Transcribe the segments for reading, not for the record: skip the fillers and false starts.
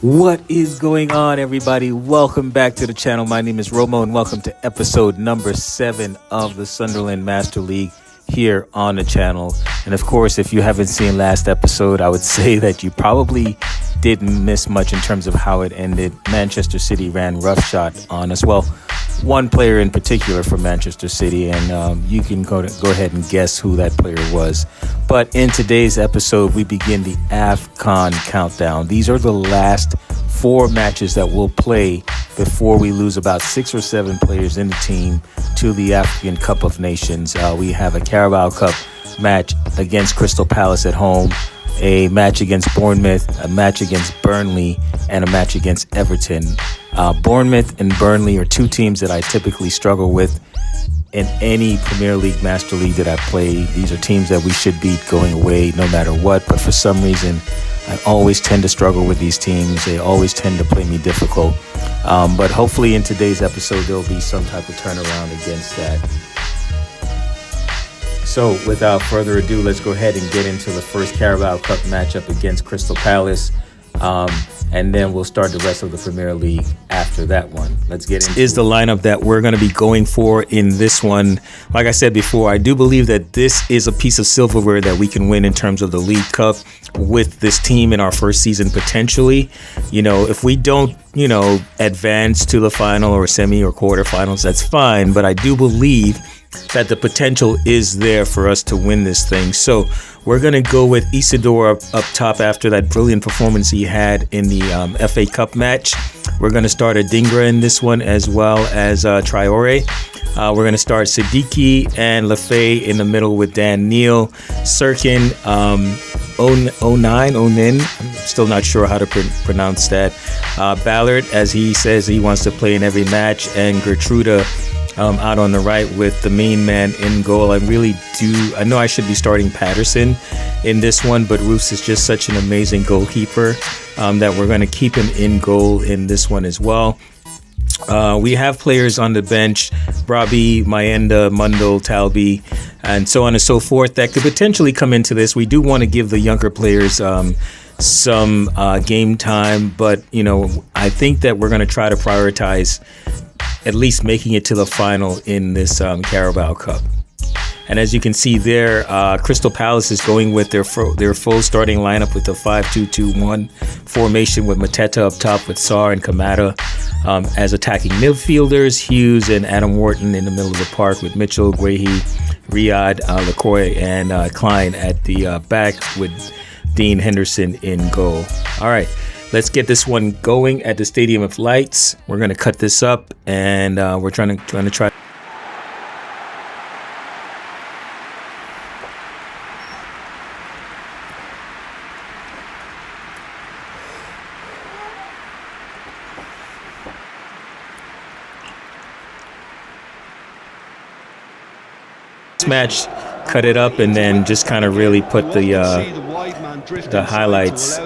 What is going on, everybody? Welcome back to the channel. My name is Romo, and welcome to episode number 7 of the Sunderland Master League here on the channel. And of course, if you haven't seen last episode, I would say that you probably didn't miss much in terms of how it ended. Manchester City ran roughshod on us. Well, one player in particular for Manchester City, and you can go ahead and guess who that player was. But in today's episode, we begin the AFCON countdown. These are the last 4 matches that we'll play before we lose about 6 or 7 players in the team to the African Cup of Nations. We have a Carabao Cup match against Crystal Palace at home, a match against Bournemouth, a match against Burnley, and a match against Everton. Bournemouth and Burnley are 2 teams that I typically struggle with in any Premier League, Master League that I play. These are teams that we should beat going away no matter what, but for some reason I always tend to struggle with these teams. They always tend to play me difficult, but hopefully in today's episode there'll be some type of turnaround against that. So without further ado, let's go ahead and get into the first Carabao Cup matchup against Crystal Palace. And then we'll start the rest of the Premier League after that one. Let's get into is the lineup that we're going to be going for in this one. Like I said before, I do believe that this is a piece of silverware that we can win in terms of the League Cup with this team in our first season potentially. You know, if we don't, advance to the final or semi or quarterfinals, that's fine. But I do believe that the potential is there for us to win this thing. So we're going to go with Isidore up top after that brilliant performance he had in the FA Cup match. We're going to start Adingra in this one as well as Traoré. We're going to start Siddiqui and Lafay in the middle with Dan Neil. Sirkin, Onin, I'm still not sure how to pronounce that. Ballard, as he says he wants to play in every match. And Gertruda out on the right with the main man in goal. I know I should be starting Patterson in this one, but Roos is just such an amazing goalkeeper that we're going to keep him in goal in this one as well. We have players on the bench, Brabi, Mayenda, Mundell, Talbi, and so on and so forth that could potentially come into this. We do want to give the younger players some game time, but I think that we're going to try to prioritize at least making it to the final in this Carabao Cup. And as you can see there, Crystal Palace is going with their full starting lineup with the 5-2-2-1 formation with Mateta up top with Sarr and Kamada as attacking midfielders, Hughes and Adam Wharton in the middle of the park with Mitchell, Guehi, Riyad, LaCroix, and Klein at the back with Dean Henderson in goal. All right. Let's get this one going at the Stadium of Lights. We're going to cut this up, and we're trying to try. This match, cut it up, and then just kind of really put the highlights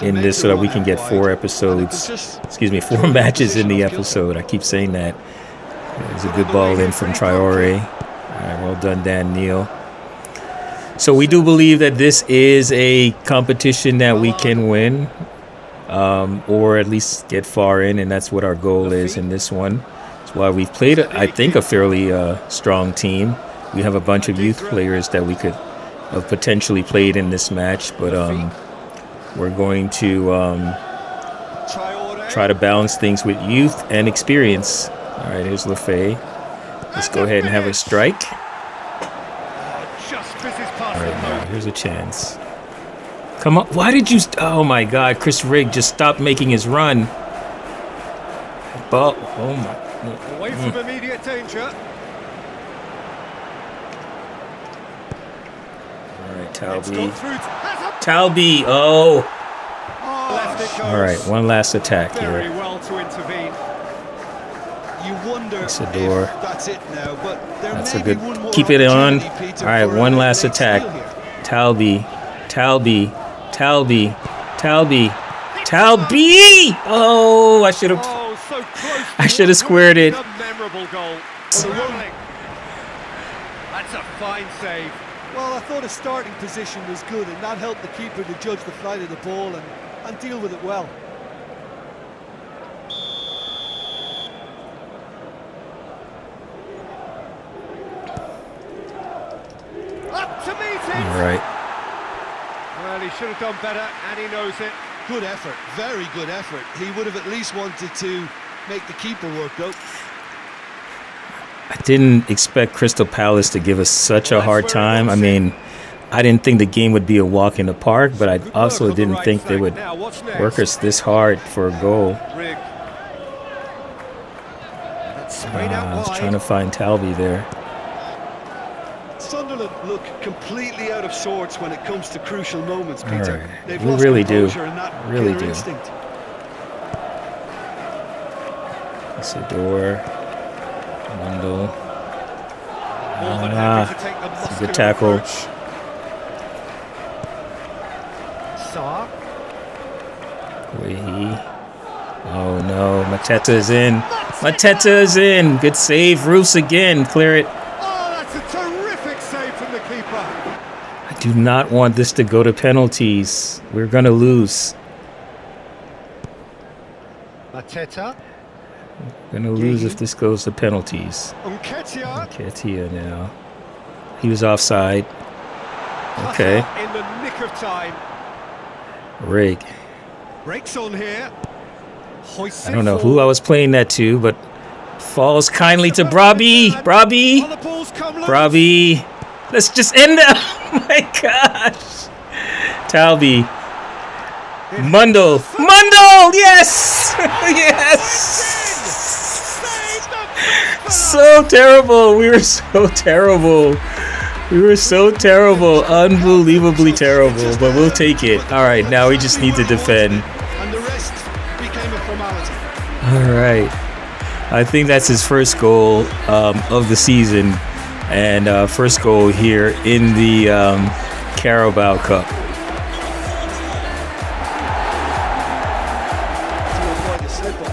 in this so that we can get 4 matches in the episode. I keep saying that. There's a good ball in from Traoré. All right, well done, Dan Neil. So we do believe that this is a competition that we can win, or at least get far in, and that's what our goal is in this one. That's why we've played, I think, a fairly strong team. We have a bunch of youth players that we could have potentially played in this match, but we're going to try to balance things with youth and experience. All right, here's Lafay. Let's go ahead and have a strike. All right, now here's a chance. Come on. Why did you... Oh, my God. Chris Rigg just stopped making his run. Ball. Oh, my... Away from immediate danger. All right, Talbi. Oh. All right, one last attack here. Very well to intervene. You wonder Isidore. That's it now, but that's a good. Keep it on. All right, one last attack. Talbi. Oh, I should have squared it. Memorable goal. That's a fine save. Well, I thought his starting position was good, and that helped the keeper to judge the flight of the ball and deal with it well. should have done better, and he knows it. Good effort, very good effort. He would have at least wanted to make the keeper work, though. I didn't expect Crystal Palace to give us such a hard time. I mean, I didn't think the game would be a walk in the park, but I also didn't think they would work us this hard for a goal. I was trying to find Talby there. Sunderland look completely out of sorts when it comes to crucial moments, Peter. Right. They've We lost really do. composure and that Really killer do. instinct. Isidore. Mundo. More than happy to take the It's a muscular good tackle. approach. Saar. Wehi. Oh no, Mateta's in. Mateta's in. Good save. Roos again. Clear it. Oh, that's a terrific save from the keeper. I do not want this to go to penalties. We're going to lose. Mateta. Going to lose if this goes to penalties. Nketiah. Nketiah now. He was offside. Okay. In the nick of time. Rig. Breaks on here. Hoists I don't know it who I forward. was playing that to, but falls kindly to Brobby. Brobby. Oh, the ball's come loose. Brobby. Let's just end it. Oh my gosh. Talby. Mundle. Mundle. Yes. Yes. So terrible. We were so terrible. We were so terrible. Unbelievably terrible. But we'll take it. All right. Now we just need to defend. And the rest became a formality. All right. I think that's his first goal of the season. And first goal here in the Carabao Cup.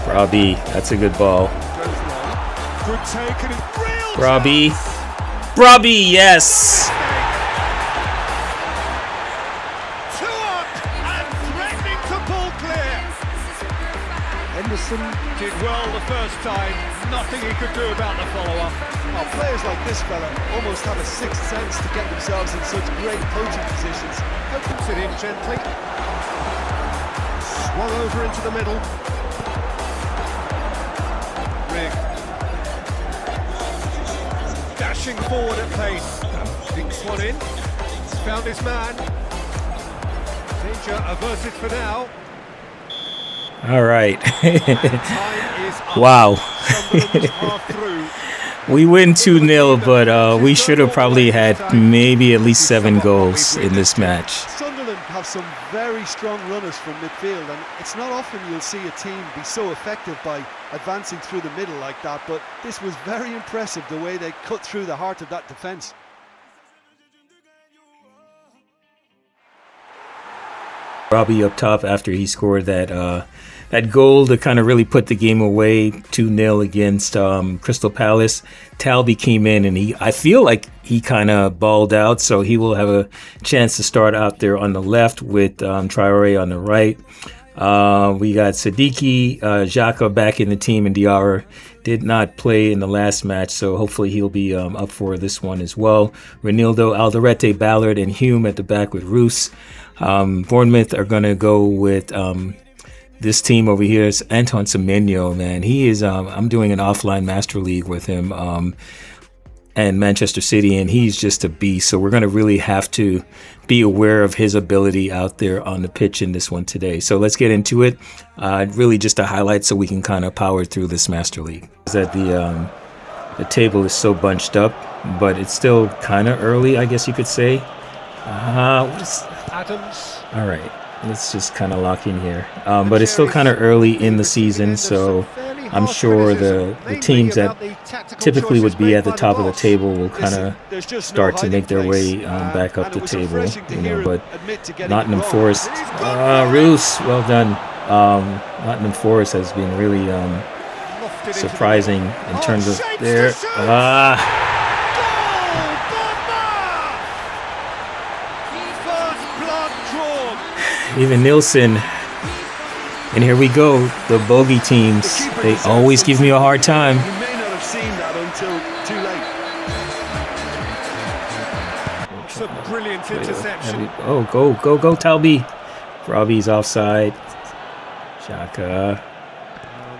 Robbie, that's a good ball. Good take and it's real. Robbie. Robbie, yes. Two up and threatening to pull clear. Henderson. Did well the first time. Nothing he could do about the follow-up. Oh, players like this fella almost have a sixth sense to get themselves in such great coaching positions. Opens it in gently. Swung over into the middle. Rig. Dashing forward at pace. Dinks one in. He's found his man. Danger averted for now. All right. Time is up. Wow. Sunderland are through. We win 2-0, but we should have probably had maybe at least 7 goals in this match. Sunderland have some very strong runners from midfield, and it's not often you'll see a team be so effective by advancing through the middle like that, but this was very impressive the way they cut through the heart of that defence. Robbie up top after he scored that goal to kind of really put the game away, 2-0 against Crystal Palace. Talby came in and I feel like he kind of balled out, so he will have a chance to start out there on the left with Traoré on the right. We got Siddiqui, Xhaka back in the team, and Diarra did not play in the last match, so hopefully he'll be up for this one as well. Renildo, Alderete, Ballard, and Hume at the back with Roos. Bournemouth are going to go with this team over here. Is Anton Semenyo, man. He is, I'm doing an offline master league with him and Manchester City, and he's just a beast. So we're going to really have to be aware of his ability out there on the pitch in this one today. So let's get into it. Really just a highlight so we can kind of power through this master league. That the table is so bunched up, but it's still kind of early, I guess you could say. Adams. All right, let's just kind of lock in here. But it's still kind of early in the season, so I'm sure the teams that typically would be at the top of the table will kind of start to make their way back up the table, you know. But Nottingham Forest, Roos, well done. Nottingham Forest has been really surprising in terms of their. Even Nielsen, and here we go, the bogey teams. They always give me a hard time. You may not have seen that until too late. It's a brilliant Great interception. Oh, go, Talbi. Robbie's offside. Xhaka.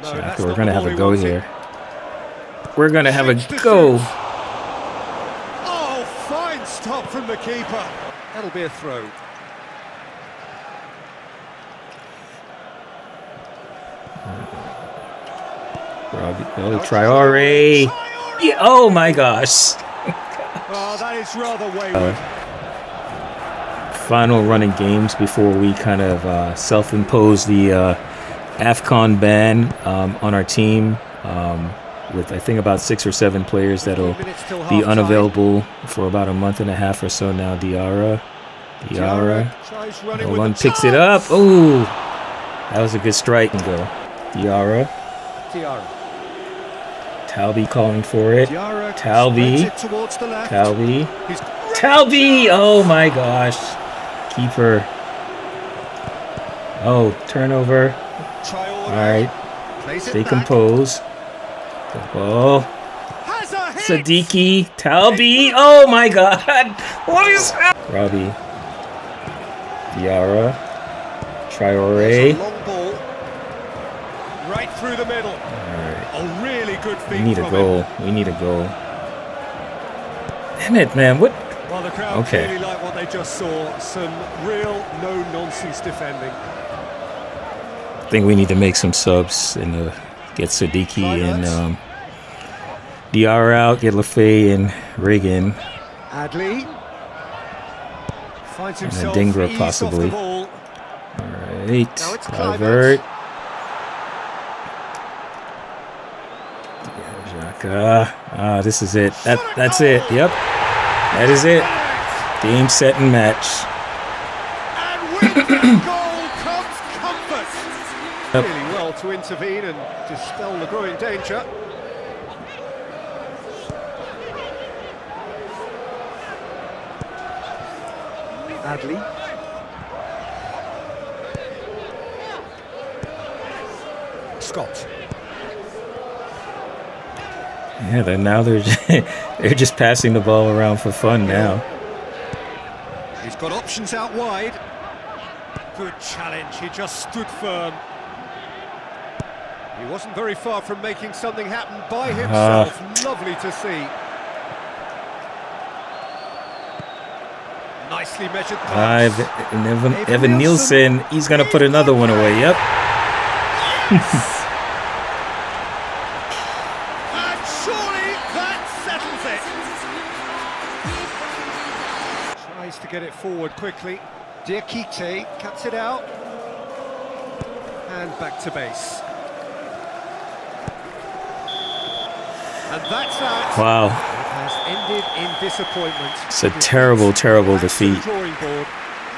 No, Xhaka, we're going to have a go here. We're going to have a go. Oh, fine stop from the keeper. That'll be a throw. Robbie, Traoré. Yeah, oh my gosh. Oh, that is rather wayward. Final running games before we kind of self-impose the AFCON ban on our team, with I think about 6 or 7 players that'll be unavailable for about a month and a half or so now. Diarra. No one picks it up. Oh, that was a good strike and go. Diarra. Talbi calling for it. Talbi. Oh my gosh. Keeper. Oh, turnover. All right. Stay composed. Good ball. Siddiqui. Talbi. Oh my god. What is that? Robbie. Diarra. Traoré. Right through the middle. A really good feat. We need a goal. We need a goal. Damn it, man. What? Well, the crowd clearly like what they just saw. Some real no-nonsense defending. I think we need to make some subs and get Siddiqui and Diarra out, get Lafay and Reagan. Adli finds himself and Adingra possibly. All right, Calvert. Xhaka. This is it. That's it. Yep, that is it. Game, set, and match. And with that goal comes comfort. Really well to intervene and dispel the growing danger. Adli. Scott. Yeah, they're just passing the ball around for fun now. He's got options out wide. Good challenge. He just stood firm. He wasn't very far from making something happen by himself. Lovely to see. Nicely measured pass. Evan Nielsen, he's going to put another one away. Yep. Yes! And surely that settles it. Tries to get it forward quickly. Diakite cuts it out. And back to base. And that's that. Wow. It has ended in disappointment. It's a terrible, terrible defeat. Drawing board.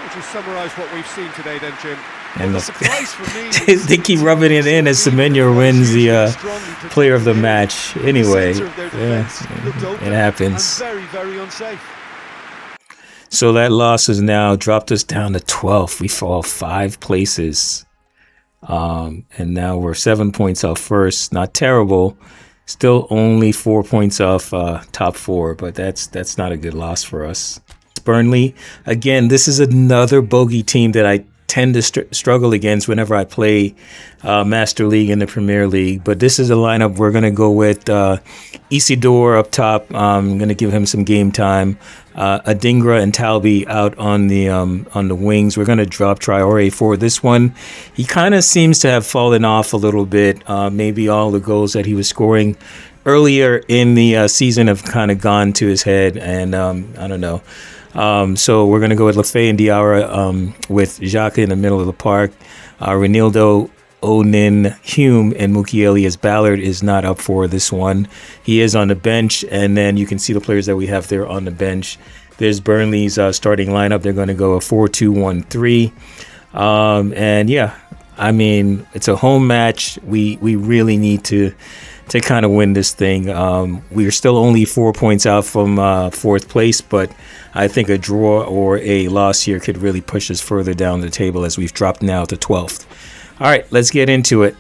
Would you summarise what we've seen today then, Jim? And they keep rubbing it in as Semenyo wins the player of the match. Anyway, yeah, it happens. Very, very unsafe. So that loss has now dropped us down to 12th. We fall 5 places. And now we're 7 points off first. Not terrible. Still only 4 points off top 4, but that's not a good loss for us. Burnley, again, this is another bogey team that I tend to struggle against whenever I play Master League in the Premier League. But this is a lineup we're going to go with Isidore up top. I'm going to give him some game time. Adingra and Talbi out on the wings. We're going to drop Traoré for this one. He kind of seems to have fallen off a little bit. Maybe all the goals that he was scoring earlier in the season have kind of gone to his head, and I don't know. So we're going to go with Lafay and Diarra with Xhaka in the middle of the park. Renildo, Onin, Hume, and Mukiele as Ballard is not up for this one. He is on the bench, and then you can see the players that we have there on the bench. There's Burnley's starting lineup. They're going to go a 4-2-1-3. And yeah, I mean, it's a home match. We really need to kind of win this thing. We are still only 4 points out from 4th place, but I think a draw or a loss here could really push us further down the table as we've dropped now to 12th. All right, let's get into it.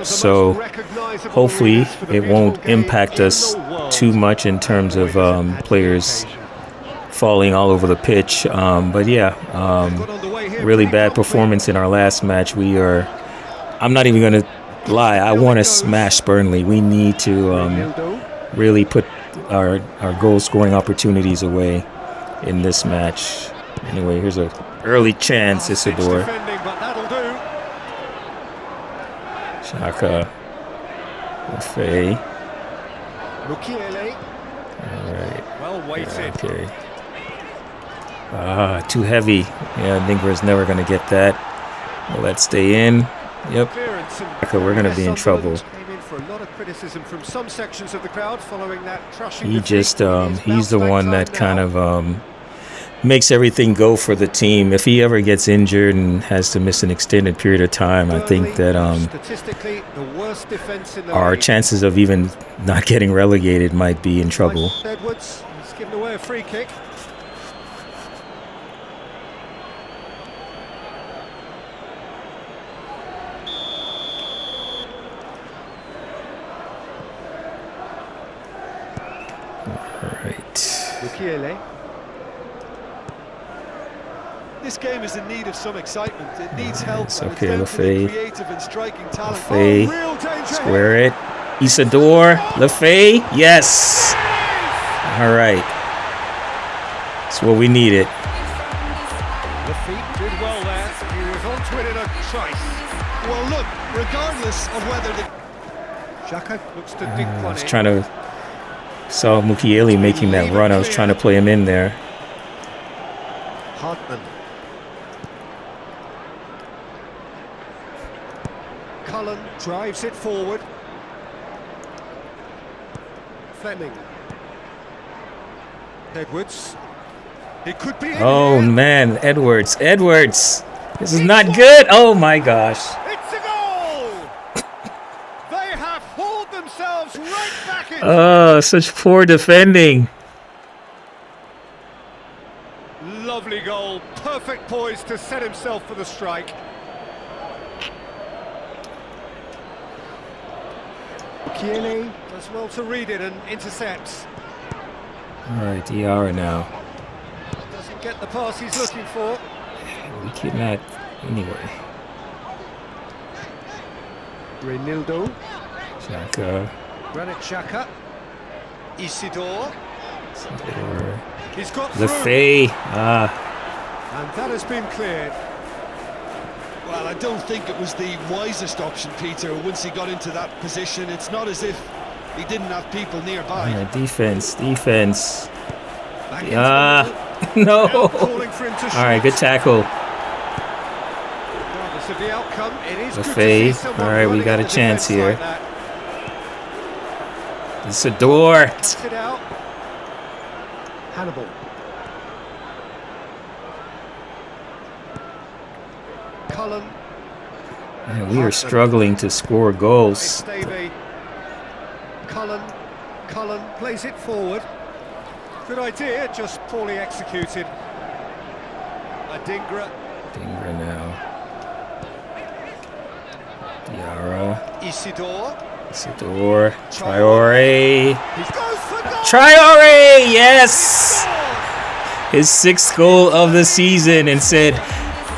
So hopefully it won't impact us too much in terms of players falling all over the pitch. But yeah, Got underway here really pretty bad comfortably. performance in our last match. I'm not even going to lie. I want to smash Burnley. We need to really put our goal scoring opportunities away in this match. Anyway, here's an early chance, Isidore. Defending, but that'll do. Xhaka. Lafay. Mukiele. All right. Well weighted. Okay. Too heavy. Yeah, Dingra's never going to get that. Will that stay in? Yep. Clearance and Okay, we're going to be in trouble. Came in for a lot of criticism from some sections of the crowd following that crushing He defeat. just, It's he's the bounce-back one time that kind now. of makes everything go for the team. If he ever gets injured and has to miss an extended period of time, I think that statistically the worst defense in the our league. chances of even not getting relegated might be in trouble. Edwards has given away a free kick. All right. Mukiele. This game is in need of some excitement. It needs help. It's And okay, it's down to the Lafay. creative and striking talent. Lafay. Real danger Square it. Isidore. Lafay. Yes. All right. That's what we needed. The feet did well there. He was onto it in a trice. Well, look, regardless of whether the Xhaka looks to dig I one was in. trying to saw Mukiele making that run. I was trying to play him in there. Hartman. Cullen drives it forward. Fleming. Edwards. It could be in Oh here. man, Edwards. Edwards. This is not good. Oh my gosh. It's a goal! They have hauled themselves right back in. Oh, such poor defending. Lovely goal. Perfect poise to set himself for the strike. Kiele does well to read it and intercepts. All right, Diarra now. Doesn't get the pass he's looking for. We cannot. Anyway. Reinildo. Xhaka. Granit Xhaka. Isidore. Isidore. He's got through. Lafay. And that has been cleared. Well, I don't think it was the wisest option, Peter, once he got into that position. It's not as if he didn't have people nearby. Defense. Defense. Back into the middle. No. Now calling for him to All right, good shoot. tackle. Regardless of the outcome, it is good to Lafay. see someone All right, we running got at a the chance defence here. like that. Isidore. Cuts it out. Hannibal. Cullen. Man, we are struggling to score goals. Stevie. Cullen plays it forward. Good idea, just poorly executed. Adingra. Dingra now. Diarra. Isidore. Isidore. Traoré. He goes for goal! Traoré! Yes! His 6th goal of the season and said,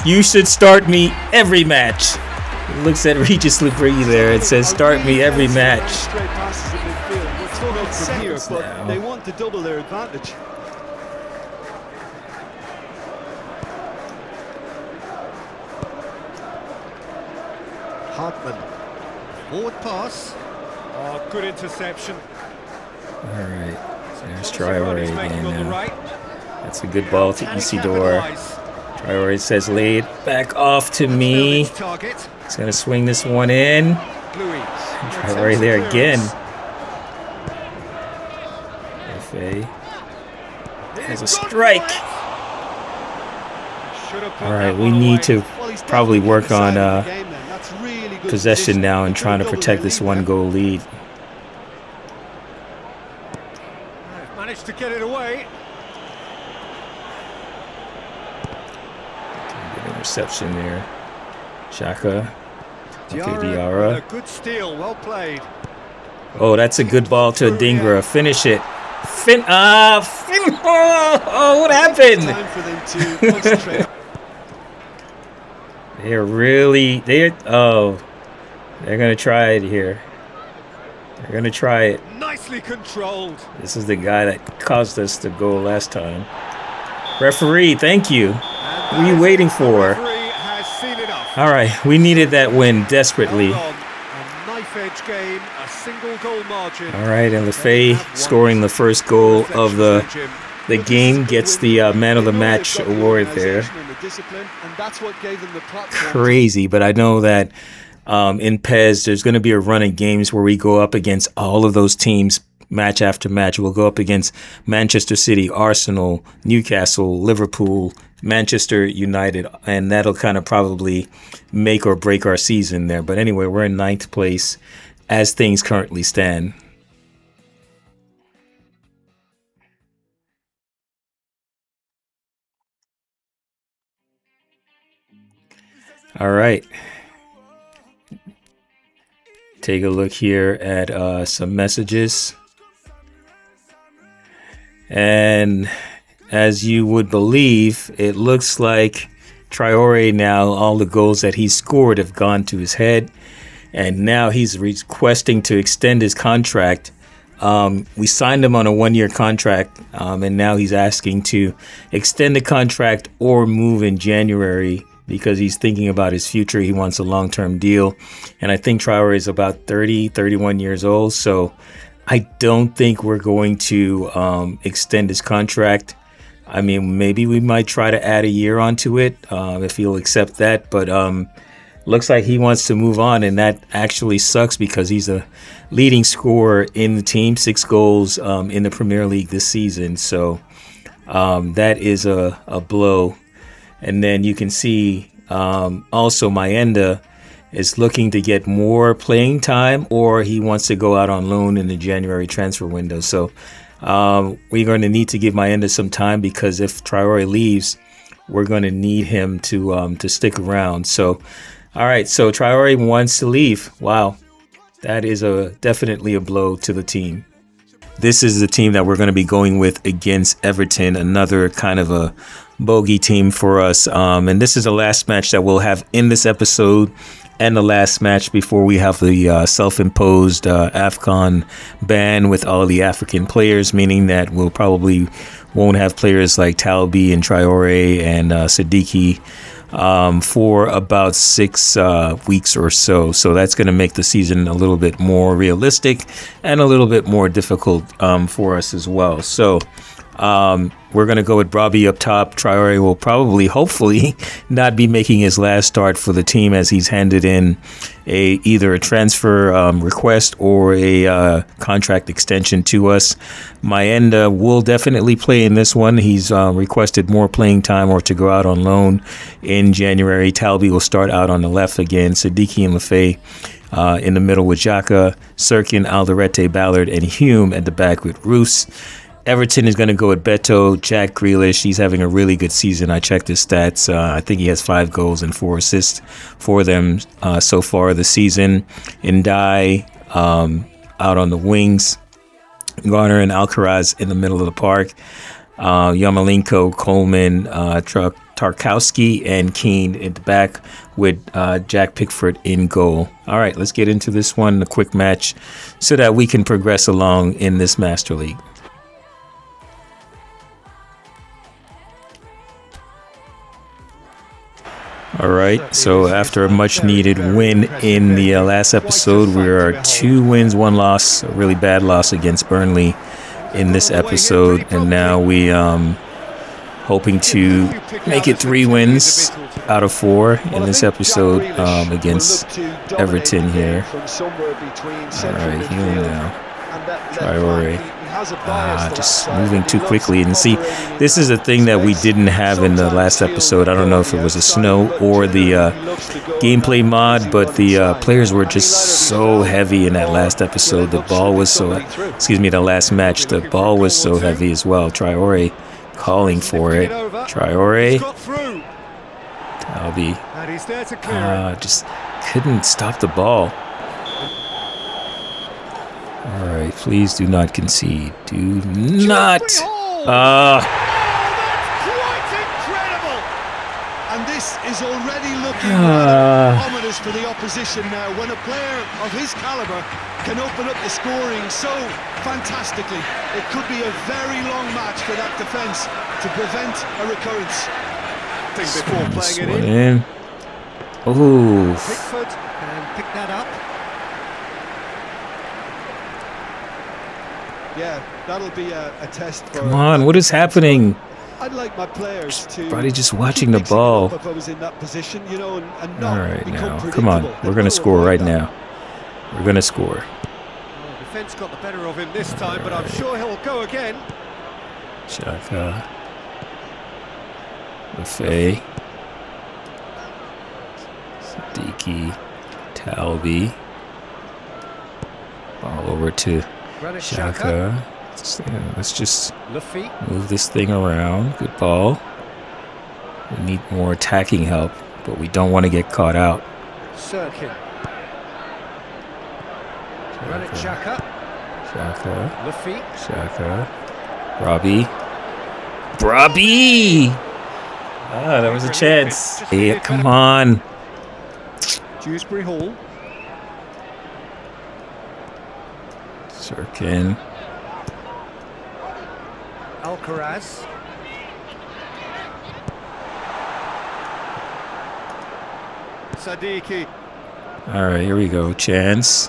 "You should start me every match." He looks at Regis Labrie there and says, "Start me every match." Straight passes in midfield. We're talking seconds, but now. they want to double their advantage. Hartman. Forward pass. Oh, good interception. All right. There's Promising run Traoré he's making again on the now. right. That's a good ball to Can Isidore. capitalise. Traoré says, "Lay it back off to Nailed me." its target. He's going to swing this one in. Louis. Traoré there again. Lafay has a strike. All right, we need to Well, he's probably definitely work on decided the game then. That's really good possession position. now and They trying to double protect their this lead one there. goal lead. Managed to get it away. Good interception there. Xhaka. Okay, Diarra. Diarra. A good steal, well played. Oh, that's a good ball to Dingra. Finish it. Oh, what happened? Time for them to concentrate. They're gonna try it here. They're gonna try it. Nicely controlled. This is the guy that caused us to go last time. Referee, thank you. What are you waiting for? Referee has seen enough. All right, we needed that win desperately. Well done. A knife-edge game, a single goal margin. All right, and LaFay scoring the first goal of the game gets the man of the match award there. Crazy, but I know that in PES, there's going to be a run of games where we go up against all of those teams match after match. We'll go up against Manchester City, Arsenal, Newcastle, Liverpool, Manchester United, and that'll kind of probably make or break our season there. But anyway, we're in 9th place as things currently stand. All right. Take a look here at some messages. And as you would believe, it looks like Traoré now, all the goals that he scored have gone to his head. And now he's requesting to extend his contract. We signed him on a 1-year contract, and now he's asking to extend the contract or move in January because he's thinking about his future. He wants a long-term deal. And I think Traoré is about 30, 31 years old. So I don't think we're going to extend his contract. I mean, maybe we might try to add a year onto it if he'll accept that. But looks like he wants to move on, and that actually sucks because he's a leading scorer in the team, 6 goals in the Premier League this season. So that is a blow. And then you can see also Mayenda is looking to get more playing time, or he wants to go out on loan in the January transfer window. So we're going to need to give Mayenda some time because if Traoré leaves, we're going to need him to stick around. So, all right. So Traoré wants to leave. Wow. That is definitely a blow to the team. This is the team that we're going to be going with against Everton, another kind of a bogey team for us. And this is the last match that we'll have in this episode and the last match before we have the self-imposed AFCON ban with all the African players, meaning that we'll probably won't have players like Talbi and Traoré and Siddiqui for about 6 weeks or so. So that's going to make the season a little bit more realistic and a little bit more difficult for us as well. So we're going to go with Brobby up top. Traoré will probably, hopefully, not be making his last start for the team as he's handed in either a transfer request or a contract extension to us. Mayenda will definitely play in this one. He's requested more playing time or to go out on loan in January. Talbi will start out on the left again. Siddiqui and LaFay in the middle with Xhaka, Sirkin, Alderete, Ballard, and Hume at the back with Roos. Everton is going to go with Beto, Jack Grealish. He's having a really good season. I checked his stats. I think he has 5 goals and 4 assists for them so far this season. Ndai out on the wings. Garner and Alcaraz in the middle of the park. Yarmolenko, Coleman, Tarkowski, and Keane at the back with Jack Pickford in goal. All right, let's get into this one, a quick match, so that we can progress along in this Master League. All right, so after a much-needed win in the last episode, we are 2 wins, 1 loss, a really bad loss against Burnley in this episode, and now we hoping to make it 3 wins out of 4 in this episode against Everton here. All right, here now. Traoré. Just moving too quickly. And see, this is a thing that we didn't have in the last episode. I don't know if it was a snow or the gameplay mod, but the players were just so heavy in that last episode. The ball was the last match, the ball was so heavy as well. Traoré calling for it. Traoré. Talbi. Just couldn't stop the ball. All right, please do not concede. Do not. Oh, that's quite incredible! And this is already looking rather ominous for the opposition now, when a player of his calibre can open up the scoring so fantastically. It could be a very long match for that defence to prevent a recurrence. Before playing it in. Ooh. Pickford can pick that up. Yeah, that'll be a test for... Come on, what is happening? I'd like my players to... Probably just watching the ball. If I was in that position, you know, and not all right, become now, come on. We're going to score right now. We're going to score. Well, defence got the better of him this time, but I'm sure he'll go again. Xhaka. Lefay. Sadiki. Talbi. Ball over to Xhaka. Let's just move this thing around. Good ball. We need more attacking help, but we don't want to get caught out. Sirkin. Granit Xhaka. Xhaka. Robbie. Ah, that was a chance. Yeah, come on. Dewsbury Hall. Sirkin. Alcaraz. Sadiki. All right, here we go. Chance.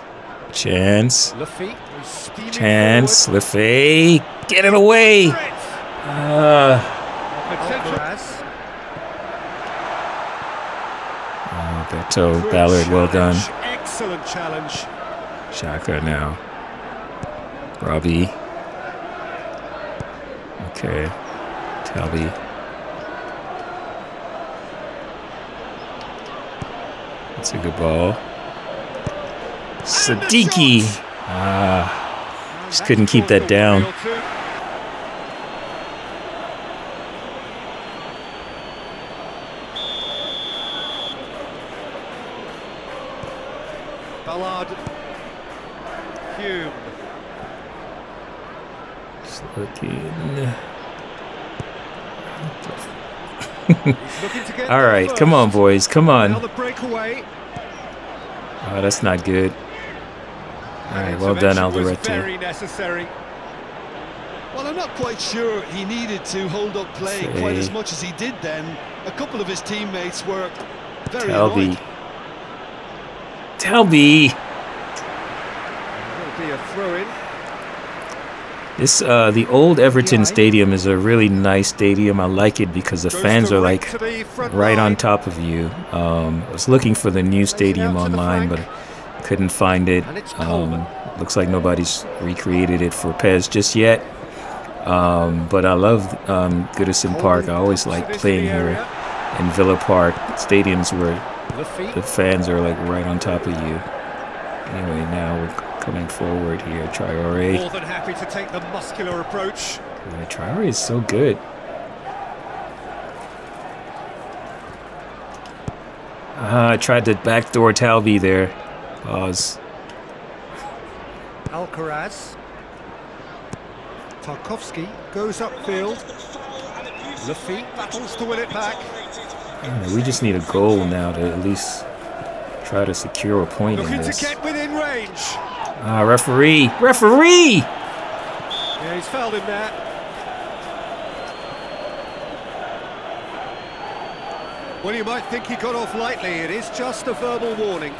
Chance. Lefay. Get it away. Alcaraz. Beto, Ballard, well done. Excellent challenge. Xhaka now. Robbie. Okay. Talbi. That's a good ball. Sadiki. Just couldn't keep that down. Ballard. Hume. Just looking. All right, come on, boys. Come on. Another breakaway. Oh, that's not good. All right, well done, Alderete. Very necessary. Well, I'm not quite sure he needed to hold up play quite as much as he did then. A couple of his teammates were very annoyed. Talbi. Will be a throw-in. This the old Everton Stadium is a really nice stadium. I like it because the fans are like right on top of you. I was looking for the new stadium online, but couldn't find it. Looks like nobody's recreated it for PES just yet. But I love Goodison Park. I always like playing here in Villa Park, stadiums where the fans are like right on top of you. Anyway, now we're coming forward here. Traoré. More than happy to take the muscular approach. Yeah, Traoré is so good. I tried to backdoor Talbi there. Pause. Alcaraz. Tarkovsky goes upfield. Lafitte battles to win it back. Yeah, we just need a goal now to at least try to secure a point in Looking this. to get within range. Referee! Referee! Yeah, he's fouled him there. Well, you might think he got off lightly. It is just a verbal warning.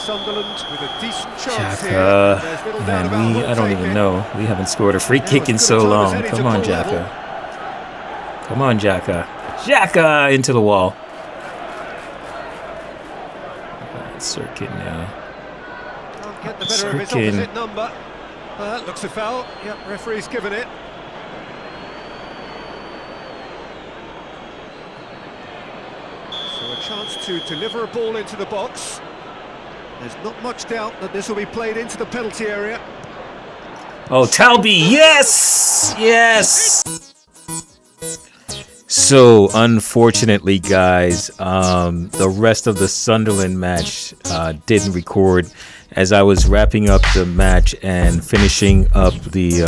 Sunderland with a decent chance here. Man, I don't even know. We haven't scored a free kick in so long. Come on, Xhaka. Come on, Xhaka. Xhaka into the wall. Sirkin now. Can't get the better of his opposite number. That looks a foul. Yep, referee's given it. So a chance to deliver a ball into the box. There's not much doubt that this will be played into the penalty area. Oh, Talbi, yes! Yes! So, unfortunately, guys, the rest of the Sunderland match didn't record. As I was wrapping up the match and finishing up the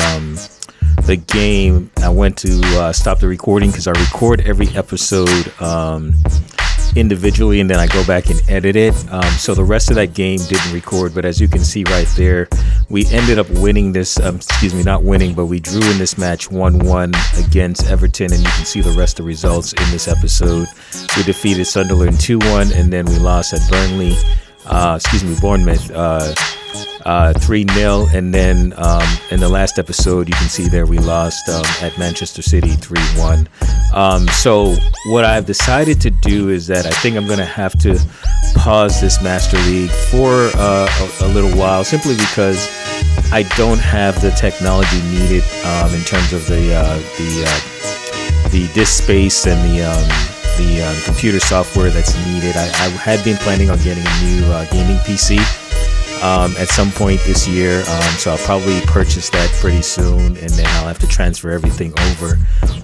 game, I went to stop the recording because I record every episode individually, and then I go back and edit it. So the rest of that game didn't record, but as you can see right there, we ended up winning this, not winning, but we drew in this match 1-1 against Everton, and you can see the rest of the results in this episode. We defeated Sunderland 2-1, and then we lost at Bournemouth 3-0, and then in the last episode, you can see there we lost at Manchester City 3-1. So what I've decided to do is that I think I'm going to have to pause this Master League for a little while, simply because I don't have the technology needed in terms of the disk space and the computer software that's needed. I had been planning on getting a new gaming PC at some point this year, so I'll probably purchase that pretty soon, and then I'll have to transfer everything over.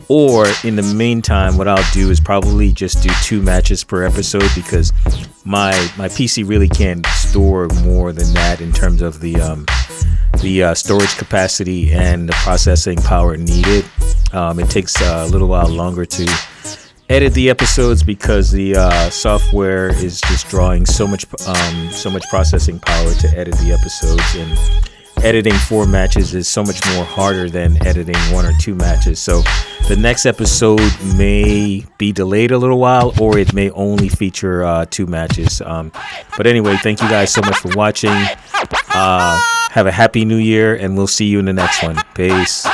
Or in the meantime, what I'll do is probably just do 2 matches per episode, because my PC really can't store more than that in terms of the storage capacity and the processing power needed. It takes a little while longer to edit the episodes because the software is just drawing so much processing power to edit the episodes, and editing 4 matches is so much more harder than editing 1 or 2 matches. So the next episode may be delayed a little while, or it may only feature 2 matches. But anyway, thank you guys so much for watching. Have a happy new year, and we'll see you in the next one. Peace.